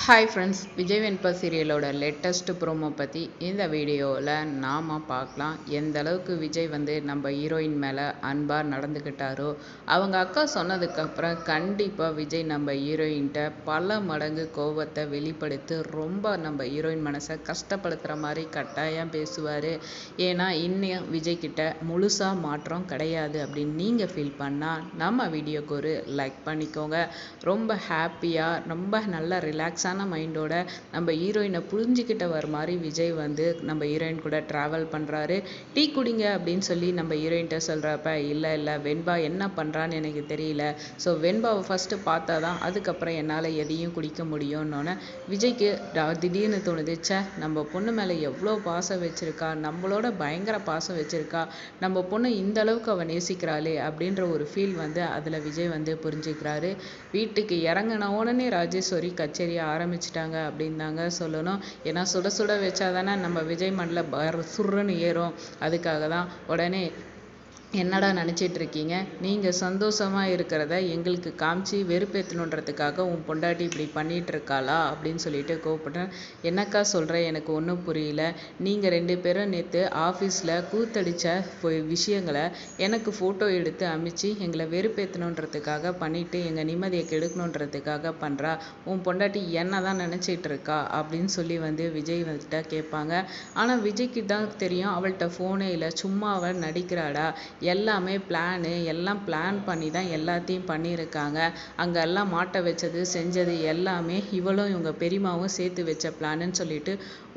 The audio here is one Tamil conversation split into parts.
ஹாய் ஃப்ரெண்ட்ஸ், விஜய் வெண்பா சீரியலோட லேட்டஸ்ட் ப்ரோமோ பற்றி இந்த வீடியோவில் நாம் பார்க்கலாம். எந்த அளவுக்கு விஜய் நம்ம ஹீரோயின் மேலே அன்பாக நடந்துக்கிட்டாரோ, அவங்க அக்கா சொன்னதுக்கப்புறம் கண்டிப்பாக விஜய் நம்ம ஹீரோயின்கிட்ட பல மடங்கு கோபத்தை வெளிப்படுத்தி ரொம்ப நம்ம ஹீரோயின் மனசை கஷ்டப்படுத்துகிற மாதிரி கட்டாயம் பேசுவார். ஏன்னா இன்னும் விஜய்கிட்ட முழுசாக மாற்றம் கிடையாது அப்படின்னு நீங்கள் ஃபீல் பண்ணால் நம்ம வீடியோக்கு ஒரு லைக் பண்ணிக்கோங்க. ரொம்ப ஹாப்பியாக ரொம்ப நல்லா ரிலாக்ஸான மைண்டோட நம்ம ஹீரோயினை புரிஞ்சுக்கிட்ட வர மாதிரி விஜய் நம்ம ஹீரோயின் கூட ட்ராவல் பண்ணுறாரு. டீ குடிங்க அப்படின்னு சொல்லி நம்ம ஹீரோயின்கிட்ட சொல்கிறப்ப இல்லை வெண்பா என்ன பண்ணுறான்னு எனக்கு தெரியல, ஸோ வெண்பாவை ஃபஸ்ட்டு பார்த்தா தான் அதுக்கப்புறம் என்னால் எதையும் குடிக்க முடியும்னோன்னே விஜய்க்கு திடீர்னு தோணுதுச்சே, நம்ம பொண்ணு மேலே எவ்வளோ பாசம் வச்சுருக்கா, நம்மளோட பயங்கர பாசம் வச்சுருக்கா, நம்ம பொண்ணு இந்த அளவுக்கு அவன் நேசிக்கிறாளே அப்படின்ற ஒரு ஃபீல் அதில் விஜய் புரிஞ்சுக்கிறாரு. வீட்டுக்கு இறங்கின உடனே ராஜேஸ்வரி கச்சேரியை ஆரம்பிச்சிட்டாங்க அப்படின்னு தாங்க சொல்லணும். ஏன்னா சுட சுட வச்சாதானே நம்ம விஜய் மண்ணில் சுருன்னு ஏறும். அதுக்காக தான் உடனே என்னடா நினச்சிட்டு இருக்கீங்க, நீங்கள் சந்தோஷமாக இருக்கிறத எங்களுக்கு காமிச்சு வெறுப்பேற்றணுன்றதுக்காக உன் பொண்டாட்டி இப்படி பண்ணிகிட்டு இருக்காளா அப்படின்னு சொல்லிட்டு கோவப்பட்டேன். என்னக்கா சொல்கிற, எனக்கு ஒன்றும் புரியல. நீங்கள் 2 பேரும் நேற்று ஆஃபீஸில் கூத்தடித்த விஷயங்களை எனக்கு ஃபோட்டோ எடுத்து அமிச்சு எங்களை வெறுப்பேற்றணுன்றதுக்காக பண்ணிவிட்டு எங்கள் நிம்மதியை கெடுக்கணுன்றதுக்காக பண்ணுறா. உன் பொண்டாட்டி என்ன தான் நினச்சிட்டு இருக்கா அப்படின்னு சொல்லி விஜய் கேட்பாங்க. ஆனால் விஜய்க்கு தான் தெரியும் அவள்கிட்ட ஃபோனே இல்லை, சும்மா அவள் நடிக்கிறாடா, எல்லாமே எல்லாம் பிளான் பண்ணி தான் எல்லாத்தையும் பண்ணியிருக்காங்க. அங்கெல்லாம் மாட்ட வச்சது செஞ்சது எல்லாமே இவளும் இவங்க பெரியமாவும் சேர்த்து வச்ச பிளான்னு சொல்லிட்டு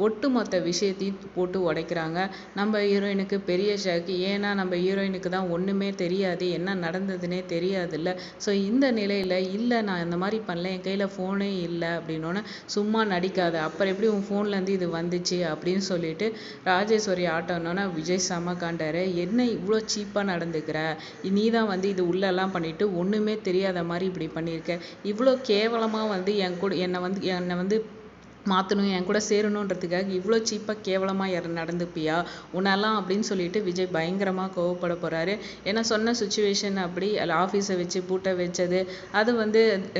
ஒட்டுமொத்த விஷயத்தையும் போட்டு உடைக்கிறாங்க. நம்ம ஹீரோயினுக்கு பெரிய ஷாக்கு. ஏன்னா நம்ம ஹீரோயினுக்கு தான் ஒன்றுமே தெரியாது, என்ன நடந்ததுன்னே தெரியாதுல்ல. ஸோ இந்த நிலையில் இல்லை நான் இந்த மாதிரி பண்ணல, என் கையில் ஃபோனே இல்லை அப்படின்னோன்னே சும்மா நடிக்காத, அப்புறம் எப்படி உன் ஃபோன்லேருந்து இது வந்துச்சு அப்படின்னு சொல்லிட்டு ராஜேஸ்வரி ஆட்டோன்னொன்னே விஜய் செம காண்டாரு. என்ன இவ்வளோ சீப்பாக நடந்துக்கிற, நீ தான் இது உள்ளெல்லாம் பண்ணிட்டு ஒன்றுமே தெரியாத மாதிரி இப்படி பண்ணியிருக்க, இவ்வளோ கேவலமாக என் கூட என்னை மாற்றணும், என் கூட சேரணுன்றதுக்காக இவ்வளோ சீப்பாக கேவலமாக நடந்துப்பியா உன்னெல்லாம் அப்படின்னு சொல்லிட்டு விஜய் பயங்கரமாக கோவப்பட போகிறாரு. ஏன்னா சொன்ன சுச்சுவேஷன் அப்படி ஆஃபீஸை வச்சு பூட்ட வச்சது, அது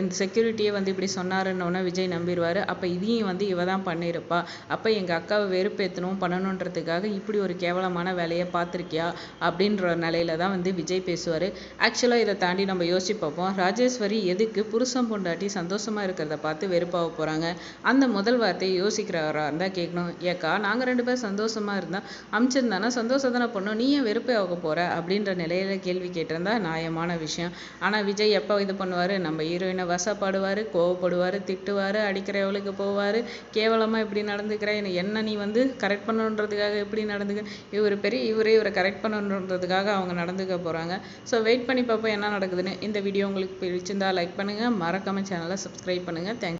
இந்த செக்யூரிட்டியே இப்படி சொன்னாருன்னொன்னே விஜய் நம்பிடுவார். அப்போ இதையும் இவ தான் பண்ணியிருப்பா, அப்போ எங்கள் அக்காவை வெறுப்பேற்றணும் பண்ணணுன்றதுக்காக இப்படி ஒரு கேவலமான வேலையை பார்த்துருக்கியா அப்படின்ற நிலையில தான் விஜய் பேசுவார். ஆக்சுவலாக இதை தாண்டி நம்ம யோசிச்சு பார்ப்போம், ராஜேஸ்வரி எதுக்கு புருஷன் பொண்டாட்டி சந்தோஷமாக இருக்கிறத பார்த்து வெறுப்பாக போகிறாங்க. அந்த முதல் வார்த்தையை யோசிக்கிறவரா இருந்தால் கேட்கணும், ஏக்கா நாங்கள் 2 பேரும் சந்தோஷமாக இருந்தால் அமிச்சிருந்தானா சந்தோஷம் தானே பண்ணோம், நீ ஏன் வெறுப்பே ஆக போகிற அப்படின்ற நிலையில கேள்வி கேட்டிருந்தா நியாயமான விஷயம். ஆனால் விஜய் எப்போ இது பண்ணுவார், நம்ம ஹீரோயினை வசப்படுவார், கோவப்படுவார், திட்டுவார், அடிக்கிறவளுக்கு போவார், கேவலமாக இப்படி நடந்துக்கிறேன், என்ன நீ கரெக்ட் பண்ணணுன்றதுக்காக எப்படி நடந்துக்க, இவரை கரெக்ட் பண்ணணுன்றதுக்காக அவங்க நடந்துக்க போகிறாங்க. ஸோ வெயிட் பண்ணி பார்ப்போம் என்ன நடக்குதுன்னு. இந்த வீடியோ உங்களுக்கு பிடிச்சிருந்தா லைக் பண்ணுங்கள், மறக்காம சேனலை சப்ஸ்கிரைப் பண்ணுங்கள். தேங்க்ஸ்.